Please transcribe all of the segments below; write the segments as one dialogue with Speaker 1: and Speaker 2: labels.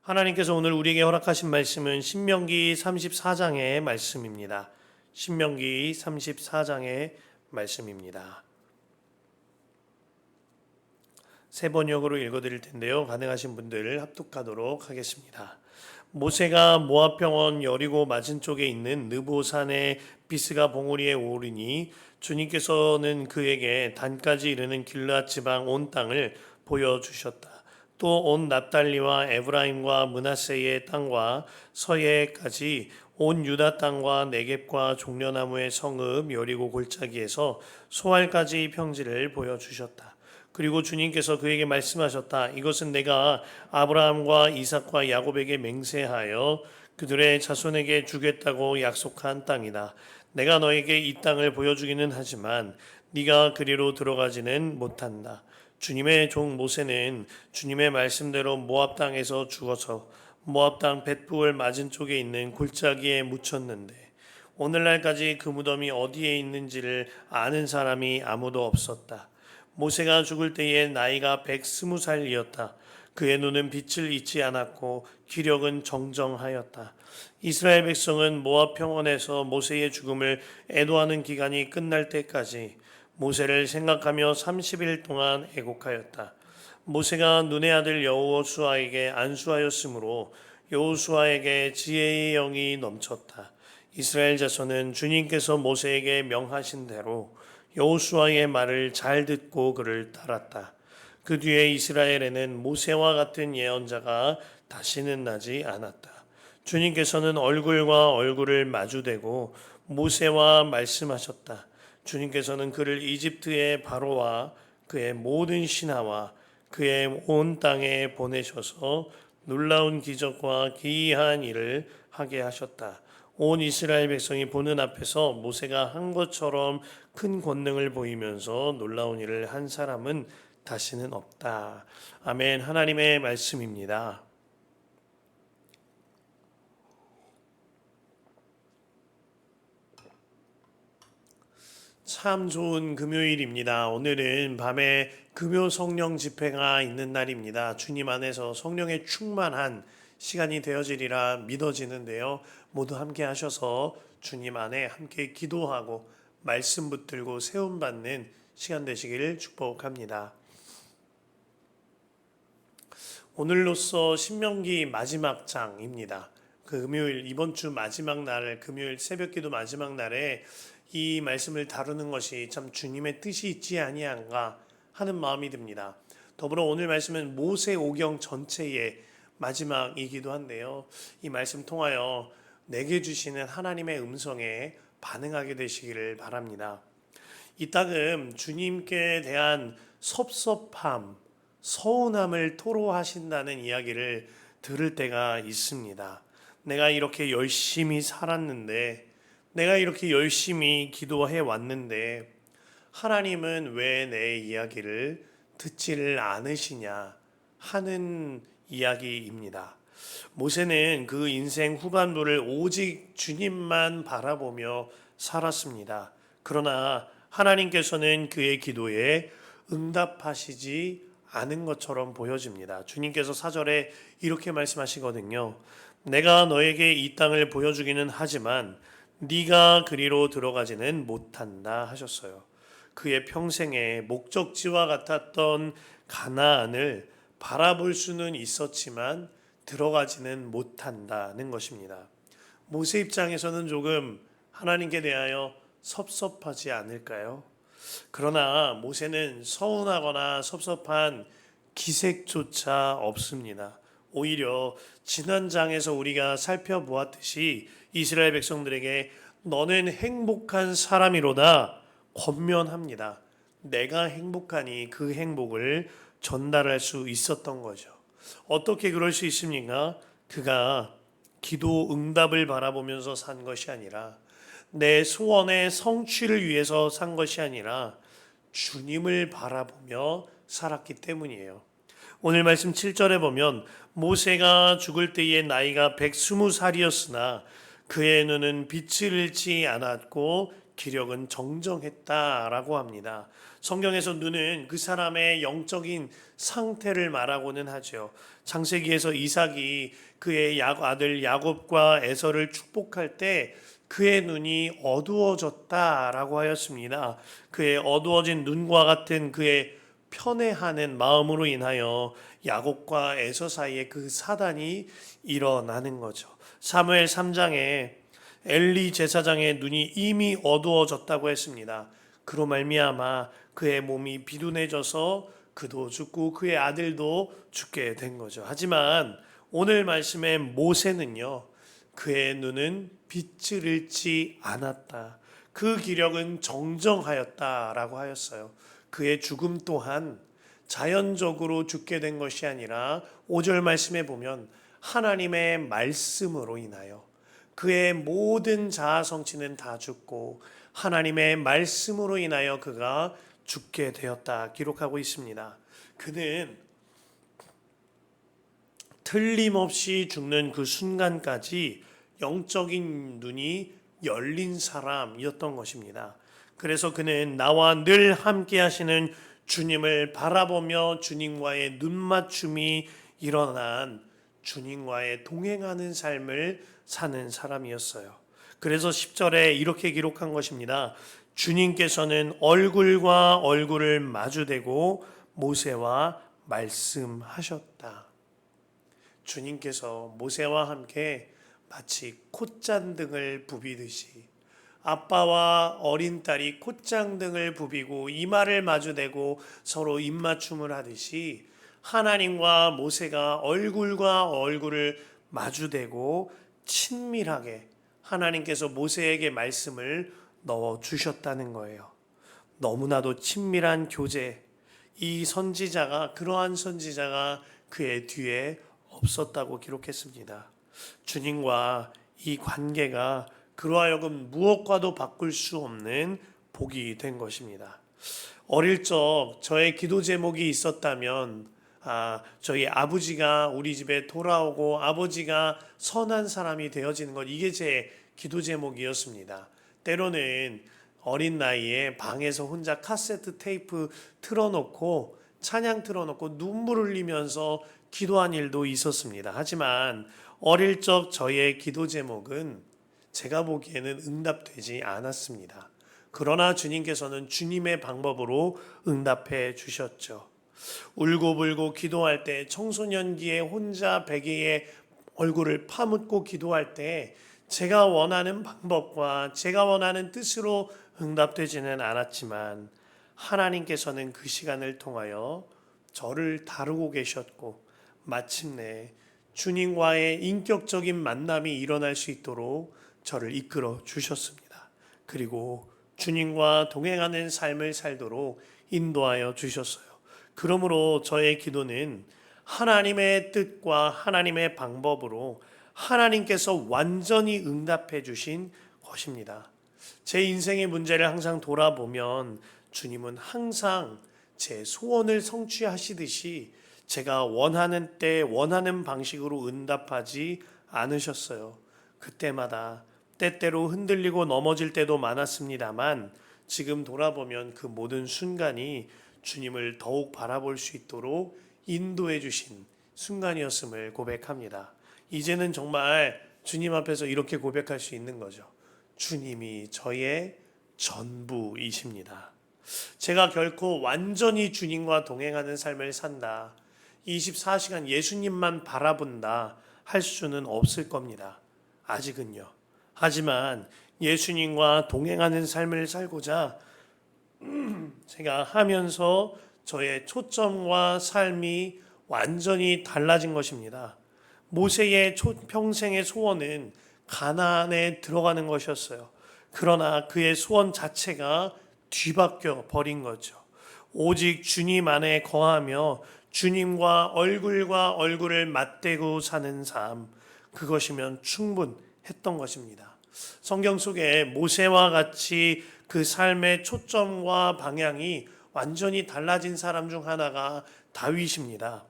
Speaker 1: 하나님께서 오늘 우리에게 허락하신 말씀은 신명기 34장의 말씀입니다. 신명기 34장의 말씀입니다. 세 번역으로 읽어드릴 텐데요. 가능하신 분들 합독하도록 하겠습니다. 모세가 모압 평원 여리고 맞은 쪽에 있는 느보산의 비스가 봉우리에 오르니 주님께서는 그에게 단까지 이르는 길르앗 지방 온 땅을 보여주셨다. 또 온 납달리와 에브라임과 므낫세의 땅과 서해까지 온 유다 땅과 네겝과 종려나무의 성읍 여리고 골짜기에서 소알까지 평지를 보여주셨다. 그리고 주님께서 그에게 말씀하셨다. 이것은 내가 아브라함과 이삭과 야곱에게 맹세하여 그들의 자손에게 주겠다고 약속한 땅이다. 내가 너에게 이 땅을 보여주기는 하지만 네가 그리로 들어가지는 못한다. 주님의 종 모세는 주님의 말씀대로 모압 땅에서 죽어서 모압 땅 벳부을 맞은 쪽에 있는 골짜기에 묻혔는데 오늘날까지 그 무덤이 어디에 있는지를 아는 사람이 아무도 없었다. 모세가 죽을 때에 나이가 120살이었다. 그의 눈은 빛을 잊지 않았고 기력은 정정하였다. 이스라엘 백성은 모압 평원에서 모세의 죽음을 애도하는 기간이 끝날 때까지 모세를 생각하며 30일 동안 애곡하였다. 모세가 눈의 아들 여호수아에게 안수하였으므로 여호수아에게 지혜의 영이 넘쳤다. 이스라엘 자손은 주님께서 모세에게 명하신 대로 여호수아의 말을 잘 듣고 그를 따랐다. 그 뒤에 이스라엘에는 모세와 같은 예언자가 다시는 나지 않았다. 주님께서는 얼굴과 얼굴을 마주대고 모세와 말씀하셨다. 주님께서는 그를 이집트의 바로와 그의 모든 신하와 그의 온 땅에 보내셔서 놀라운 기적과 기이한 일을 하게 하셨다. 온 이스라엘 백성이 보는 앞에서 모세가 한 것처럼 큰 권능을 보이면서 놀라운 일을 한 사람은 다시는 없다. 아멘. 하나님의 말씀입니다. 참 좋은 금요일입니다. 오늘은 밤에 금요 성령 집회가 있는 날입니다. 주님 안에서 성령의 충만한 시간이 되어지리라 믿어지는데요. 모두 함께 하셔서 주님 안에 함께 기도하고 말씀 붙들고 세움받는 시간 되시기를 축복합니다. 오늘로써 신명기 마지막 장입니다. 금요일 이번 주 마지막 날 금요일 새벽기도 마지막 날에 이 말씀을 다루는 것이 참 주님의 뜻이 있지 아니한가 하는 마음이 듭니다. 더불어 오늘 말씀은 모세 오경 전체의 마지막이기도 한데요. 이 말씀 통하여 내게 주시는 하나님의 음성에 반응하게 되시기를 바랍니다. 이따금 주님께 대한 섭섭함, 서운함을 토로하신다는 이야기를 들을 때가 있습니다. 내가 이렇게 열심히 살았는데, 내가 이렇게 열심히 기도해 왔는데, 하나님은 왜 내 이야기를 듣지를 않으시냐 하는 이야기입니다. 모세는 그 인생 후반부를 오직 주님만 바라보며 살았습니다. 그러나 하나님께서는 그의 기도에 응답하시지 않은 것처럼 보여집니다. 주님께서 4절에 이렇게 말씀하시거든요. 내가 너에게 이 땅을 보여주기는 하지만 네가 그리로 들어가지는 못한다 하셨어요. 그의 평생의 목적지와 같았던 가나안을 바라볼 수는 있었지만 들어가지는 못한다는 것입니다. 모세 입장에서는 조금 하나님께 대하여 섭섭하지 않을까요? 그러나 모세는 서운하거나 섭섭한 기색조차 없습니다. 오히려 지난 장에서 우리가 살펴보았듯이 이스라엘 백성들에게 너는 행복한 사람이로다 권면합니다. 내가 행복하니 그 행복을 전달할 수 있었던 거죠. 어떻게 그럴 수 있습니까? 그가 기도 응답을 바라보면서 산 것이 아니라 내 소원의 성취를 위해서 산 것이 아니라 주님을 바라보며 살았기 때문이에요. 오늘 말씀 7절에 보면 모세가 죽을 때의 나이가 120살이었으나 그의 눈은 빛을 잃지 않았고 기력은 정정했다라고 합니다. 성경에서 눈은 그 사람의 영적인 상태를 말하고는 하죠. 창세기에서 이삭이 그의 아들 야곱과 에서를 축복할 때 그의 눈이 어두워졌다라고 하였습니다. 그의 어두워진 눈과 같은 그의 편애하는 마음으로 인하여 야곱과 에서 사이에 그 사단이 일어나는 거죠. 사무엘 3장에 엘리 제사장의 눈이 이미 어두워졌다고 했습니다. 그로 말미암아 그의 몸이 비둔해져서 그도 죽고 그의 아들도 죽게 된 거죠. 하지만 오늘 말씀의 모세는요, 그의 눈은 빛을 잃지 않았다. 그 기력은 정정하였다라고 하였어요. 그의 죽음 또한 자연적으로 죽게 된 것이 아니라 5절 말씀에 보면 하나님의 말씀으로 인하여 그의 모든 자아 성취는 다 죽고 하나님의 말씀으로 인하여 그가 죽게 되었다 기록하고 있습니다. 그는 틀림없이 죽는 그 순간까지 영적인 눈이 열린 사람이었던 것입니다. 그래서 그는 나와 늘 함께 하시는 주님을 바라보며 주님과의 눈맞춤이 일어난 주님과의 동행하는 삶을 사는 사람이었어요. 그래서 10절에 이렇게 기록한 것입니다. 주님께서는 얼굴과 얼굴을 마주대고 모세와 말씀하셨다. 주님께서 모세와 함께 마치 콧잔등을 부비듯이 아빠와 어린 딸이 콧잔등을 부비고 이마를 마주대고 서로 입맞춤을 하듯이 하나님과 모세가 얼굴과 얼굴을 마주대고 친밀하게 하나님께서 모세에게 말씀을 넣어 주셨다는 거예요. 너무나도 친밀한 교제, 그러한 선지자가 그의 뒤에 없었다고 기록했습니다. 주님과 이 관계가 그로 하여금 무엇과도 바꿀 수 없는 복이 된 것입니다. 어릴 적 저의 기도 제목이 있었다면 저희 아버지가 우리 집에 돌아오고 아버지가 선한 사람이 되어지는 것, 이게 제 기도 제목이었습니다. 때로는 어린 나이에 방에서 혼자 카세트 테이프 틀어놓고 찬양 틀어놓고 눈물 흘리면서 기도한 일도 있었습니다. 하지만 어릴 적 저의 기도 제목은 제가 보기에는 응답되지 않았습니다. 그러나 주님께서는 주님의 방법으로 응답해 주셨죠. 울고불고 기도할 때, 청소년기에 혼자 베개에 얼굴을 파묻고 기도할 때 제가 원하는 방법과 제가 원하는 뜻으로 응답되지는 않았지만 하나님께서는 그 시간을 통하여 저를 다루고 계셨고 마침내 주님과의 인격적인 만남이 일어날 수 있도록 저를 이끌어 주셨습니다. 그리고 주님과 동행하는 삶을 살도록 인도하여 주셨어요. 그러므로 저의 기도는 하나님의 뜻과 하나님의 방법으로 하나님께서 완전히 응답해 주신 것입니다. 제 인생의 문제를 항상 돌아보면 주님은 항상 제 소원을 성취하시듯이 제가 원하는 때 원하는 방식으로 응답하지 않으셨어요. 그때마다 때때로 흔들리고 넘어질 때도 많았습니다만 지금 돌아보면 그 모든 순간이 주님을 더욱 바라볼 수 있도록 인도해 주신 순간이었음을 고백합니다. 이제는 정말 주님 앞에서 이렇게 고백할 수 있는 거죠. 주님이 저의 전부이십니다. 제가 결코 완전히 주님과 동행하는 삶을 산다, 24시간 예수님만 바라본다 할 수는 없을 겁니다. 아직은요. 하지만 예수님과 동행하는 삶을 살고자 제가 하면서 저의 초점과 삶이 완전히 달라진 것입니다. 모세의 평생의 소원은 가나안에 들어가는 것이었어요. 그러나 그의 소원 자체가 뒤바뀌어 버린 거죠. 오직 주님 안에 거하며 주님과 얼굴을 맞대고 사는 삶, 그것이면 충분했던 것입니다. 성경 속에 모세와 같이 그 삶의 초점과 방향이 완전히 달라진 사람 중 하나가 다윗입니다.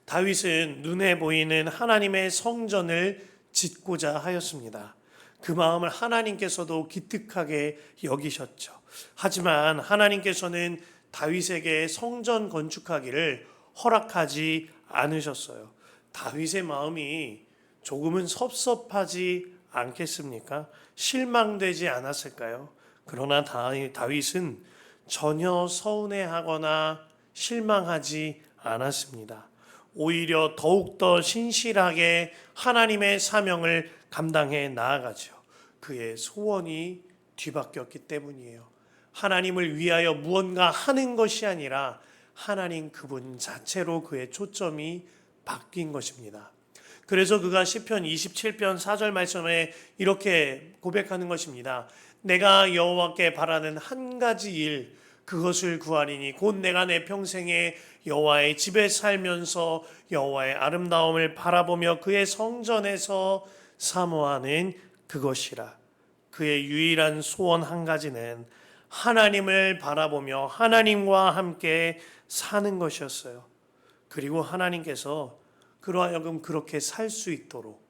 Speaker 1: 다윗은 눈에 보이는 하나님의 성전을 짓고자 하였습니다. 그 마음을 하나님께서도 기특하게 여기셨죠. 하지만 하나님께서는 다윗에게 성전 건축하기를 허락하지 않으셨어요. 다윗의 마음이 조금은 섭섭하지 않겠습니까? 실망되지 않았을까요? 그러나 다윗은 전혀 서운해하거나 실망하지 않았습니다. 오히려 더욱더 신실하게 하나님의 사명을 감당해 나아가죠. 그의 소원이 뒤바뀌었기 때문이에요. 하나님을 위하여 무언가 하는 것이 아니라 하나님 그분 자체로 그의 초점이 바뀐 것입니다. 그래서 그가 시편 27편 4절 말씀에 이렇게 고백하는 것입니다. 내가 여호와께 바라는 한 가지 일 그것을 구하리니 곧 내가 내 평생에 여호와의 집에 살면서 여호와의 아름다움을 바라보며 그의 성전에서 사모하는 그것이라. 그의 유일한 소원 한 가지는 하나님을 바라보며 하나님과 함께 사는 것이었어요. 그리고 하나님께서 그러하여금 그렇게 살 수 있도록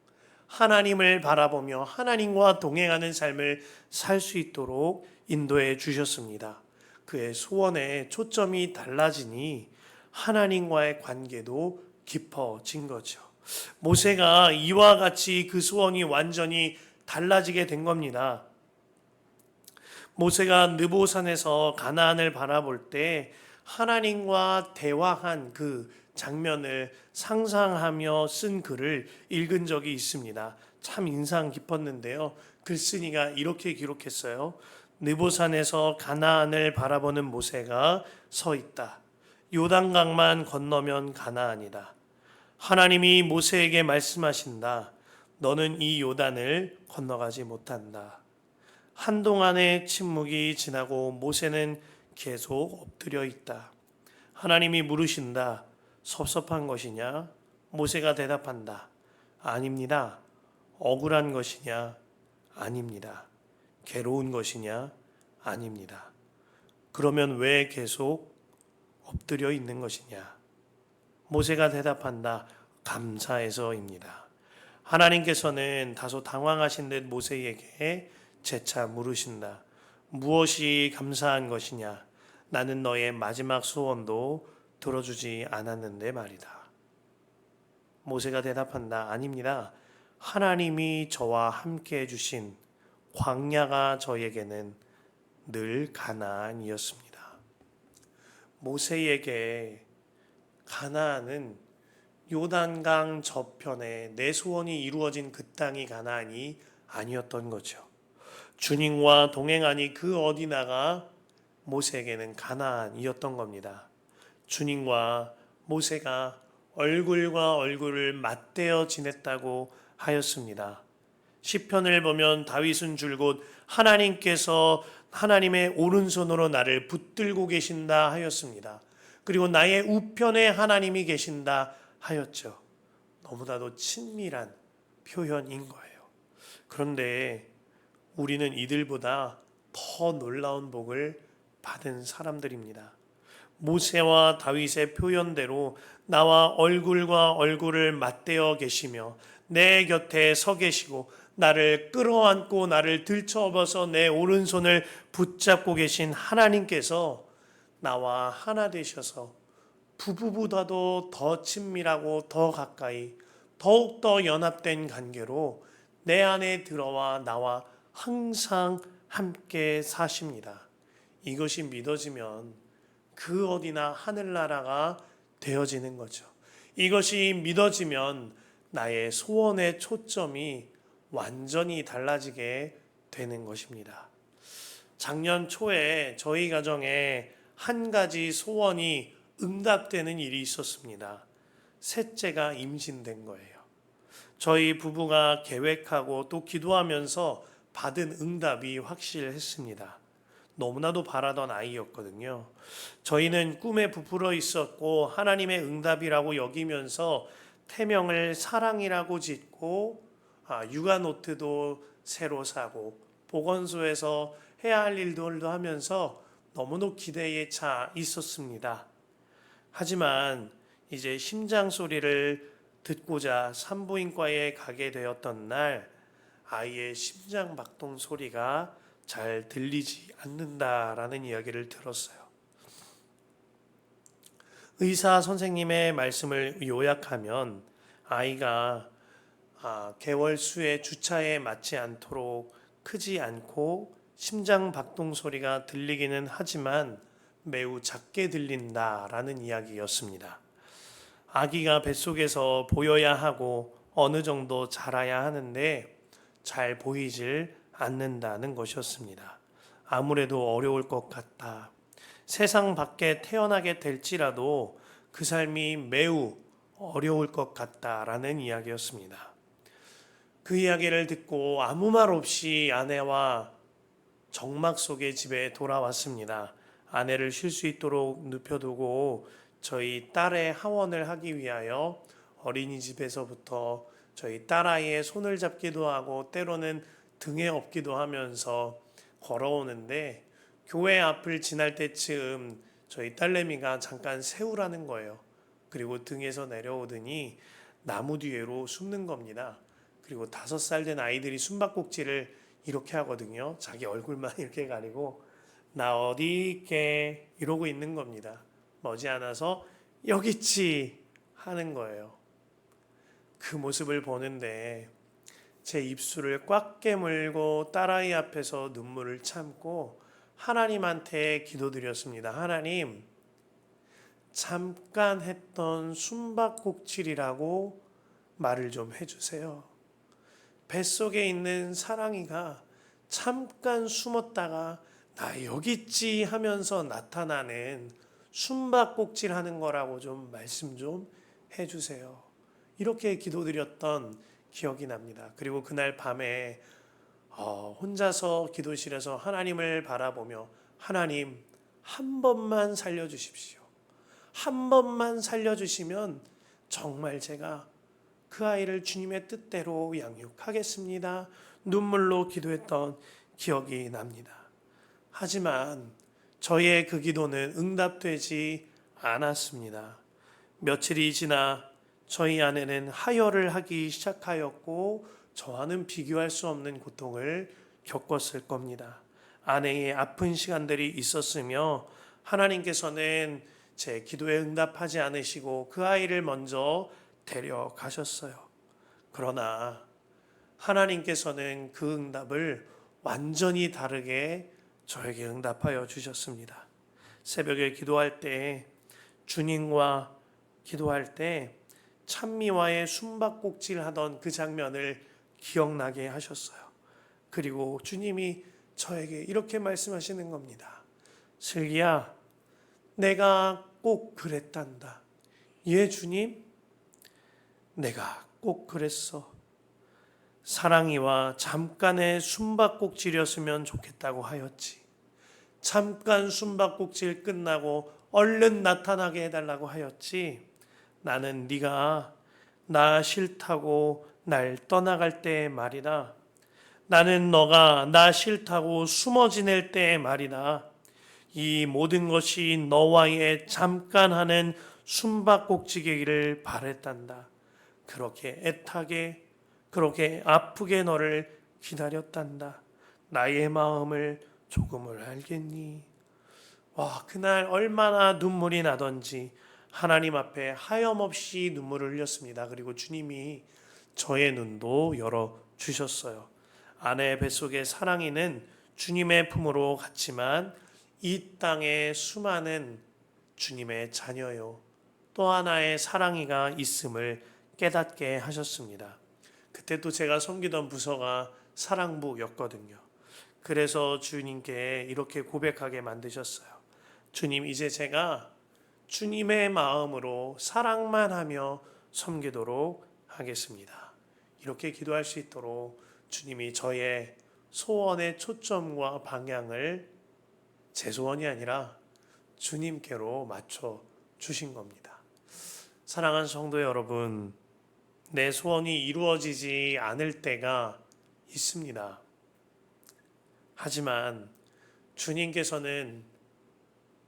Speaker 1: 하나님을 바라보며 하나님과 동행하는 삶을 살 수 있도록 인도해 주셨습니다. 그의 소원에 초점이 달라지니 하나님과의 관계도 깊어진 거죠. 모세가 이와 같이 그 소원이 완전히 달라지게 된 겁니다. 모세가 느보산에서 가나안을 바라볼 때 하나님과 대화한 그 장면을 상상하며 쓴 글을 읽은 적이 있습니다. 참 인상 깊었는데요. 글쓴이가 이렇게 기록했어요. 느보산에서 가나안을 바라보는 모세가 서 있다. 요단강만 건너면 가나안이다. 하나님이 모세에게 말씀하신다. 너는 이 요단을 건너가지 못한다. 한동안의 침묵이 지나고 모세는 계속 엎드려 있다. 하나님이 물으신다. 섭섭한 것이냐? 모세가 대답한다. 아닙니다. 억울한 것이냐? 아닙니다. 괴로운 것이냐? 아닙니다. 그러면 왜 계속 엎드려 있는 것이냐? 모세가 대답한다. 감사해서입니다. 하나님께서는 다소 당황하신 듯 모세에게 재차 물으신다. 무엇이 감사한 것이냐? 나는 너의 마지막 소원도 들어주지 않았는데 말이다. 모세가 대답한다. 아닙니다. 하나님이 저와 함께 해주신 광야가 저에게는 늘 가나안이었습니다. 모세에게 가나안은 요단강 저편에 내 소원이 이루어진 그 땅이 가나안이 아니었던 거죠. 주님과 동행하니 그 어디나가 모세에게는 가나안이었던 겁니다. 주님과 모세가 얼굴과 얼굴을 맞대어 지냈다고 하였습니다. 시편을 보면 다윗은 줄곧 하나님께서 하나님의 오른손으로 나를 붙들고 계신다 하였습니다. 그리고 나의 우편에 하나님이 계신다 하였죠. 너무나도 친밀한 표현인 거예요. 그런데 우리는 이들보다 더 놀라운 복을 받은 사람들입니다. 모세와 다윗의 표현대로 나와 얼굴과 얼굴을 맞대어 계시며 내 곁에 서 계시고 나를 끌어안고 나를 들쳐업어서 내 오른손을 붙잡고 계신 하나님께서 나와 하나 되셔서 부부보다도 더 친밀하고 더 가까이 더욱더 연합된 관계로 내 안에 들어와 나와 항상 함께 사십니다. 이것이 믿어지면 그 어디나 하늘나라가 되어지는 거죠. 이것이 믿어지면 나의 소원의 초점이 완전히 달라지게 되는 것입니다. 작년 초에 저희 가정에 한 가지 소원이 응답되는 일이 있었습니다. 셋째가 임신된 거예요. 저희 부부가 계획하고 또 기도하면서 받은 응답이 확실했습니다. 너무나도 바라던 아이였거든요. 저희는 꿈에 부풀어 있었고 하나님의 응답이라고 여기면서 태명을 사랑이라고 짓고 육아 노트도 새로 사고 보건소에서 해야 할 일들도 하면서 너무도 기대에 차 있었습니다. 하지만 이제 심장 소리를 듣고자 산부인과에 가게 되었던 날 아이의 심장 박동 소리가 잘 들리지 않는다라는 이야기를 들었어요. 의사 선생님의 말씀을 요약하면 아이가 개월 수의 주차에 맞지 않도록 크지 않고 심장 박동 소리가 들리기는 하지만 매우 작게 들린다라는 이야기였습니다. 아기가 뱃속에서 보여야 하고 어느 정도 자라야 하는데 잘 보이질 않는다는 것이었습니다. 아무래도 어려울 것 같다. 세상 밖에 태어나게 될지라도 그 삶이 매우 어려울 것 같다라는 이야기였습니다. 그 이야기를 듣고 아무 말 없이 아내와 정막 속의 집에 돌아왔습니다. 아내를 쉴 수 있도록 눕혀두고 저희 딸의 하원을 하기 위하여 어린이집에서부터 저희 딸아이의 손을 잡기도 하고 때로는 등에 업기도 하면서 걸어오는데 교회 앞을 지날 때쯤 저희 딸내미가 잠깐 세우라는 거예요. 그리고 등에서 내려오더니 나무 뒤로 숨는 겁니다. 그리고 5살 된 아이들이 숨바꼭질을 이렇게 하거든요. 자기 얼굴만 이렇게 가리고 나 어디 있게 이러고 있는 겁니다. 머지않아서 여기 있지 하는 거예요. 그 모습을 보는데 제 입술을 꽉 깨물고 딸아이 앞에서 눈물을 참고 하나님한테 기도드렸습니다. 하나님, 잠깐 했던 숨바꼭질이라고 말을 좀 해주세요. 뱃속에 있는 사랑이가 잠깐 숨었다가 나 여기 있지 하면서 나타나는 숨바꼭질 하는 거라고 좀 말씀 좀 해주세요. 이렇게 기도드렸던 기억이 납니다. 그리고 그날 밤에 혼자서 기도실에서 하나님을 바라보며 하나님 한 번만 살려주십시오. 한 번만 살려주시면 정말 제가 그 아이를 주님의 뜻대로 양육하겠습니다. 눈물로 기도했던 기억이 납니다. 하지만 저의 그 기도는 응답되지 않았습니다. 며칠이 지나 저희 아내는 하혈을 하기 시작하였고 저와는 비교할 수 없는 고통을 겪었을 겁니다. 아내의 아픈 시간들이 있었으며 하나님께서는 제 기도에 응답하지 않으시고 그 아이를 먼저 데려가셨어요. 그러나 하나님께서는 그 응답을 완전히 다르게 저에게 응답하여 주셨습니다. 새벽에 기도할 때 주님과 기도할 때 찬미와의 숨바꼭질 하던 그 장면을 기억나게 하셨어요. 그리고 주님이 저에게 이렇게 말씀하시는 겁니다. 슬기야, 내가 꼭 그랬단다. 예, 주님, 내가 꼭 그랬어. 사랑이와 잠깐의 숨바꼭질이었으면 좋겠다고 하였지. 잠깐 숨바꼭질 끝나고 얼른 나타나게 해달라고 하였지. 나는 네가 나 싫다고 날 떠나갈 때의 말이다. 나는 너가 나 싫다고 숨어 지낼 때의 말이다. 이 모든 것이 너와의 잠깐 하는 숨바꼭질이기를 바랬단다. 그렇게 애타게 그렇게 아프게 너를 기다렸단다. 나의 마음을 조금을 알겠니? 와, 그날 얼마나 눈물이 나던지 하나님 앞에 하염없이 눈물을 흘렸습니다. 그리고 주님이 저의 눈도 열어 주셨어요. 아내의 뱃속의 사랑이는 주님의 품으로 갔지만 이 땅에 수많은 주님의 자녀요. 또 하나의 사랑이가 있음을 깨닫게 하셨습니다. 그때 또 제가 섬기던 부서가 사랑부였거든요. 그래서 주님께 이렇게 고백하게 만드셨어요. 주님, 이제 제가 주님의 마음으로 사랑만 하며 섬기도록 하겠습니다. 이렇게 기도할 수 있도록 주님이 저의 소원의 초점과 방향을 제 소원이 아니라 주님께로 맞춰 주신 겁니다. 사랑하는 성도 여러분, 내 소원이 이루어지지 않을 때가 있습니다. 하지만 주님께서는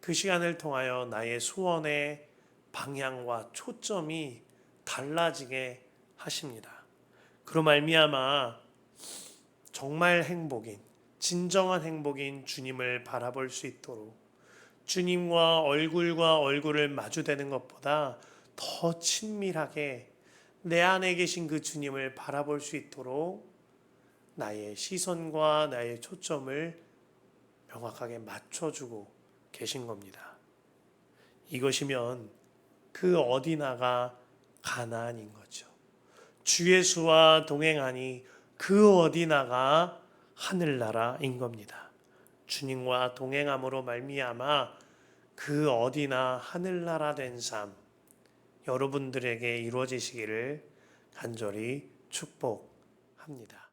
Speaker 1: 그 시간을 통하여 나의 소원의 방향과 초점이 달라지게 하십니다. 그로 말미암아 정말 행복인, 진정한 행복인 주님을 바라볼 수 있도록 주님과 얼굴과 얼굴을 마주대는 것보다 더 친밀하게 내 안에 계신 그 주님을 바라볼 수 있도록 나의 시선과 나의 초점을 명확하게 맞춰주고 계신 겁니다. 이것이면 그 어디나가 가나안인 거죠. 주 예수와 동행하니 그 어디나가 하늘나라인 겁니다. 주님과 동행함으로 말미암아 그 어디나 하늘나라 된 삶 여러분들에게 이루어지시기를 간절히 축복합니다.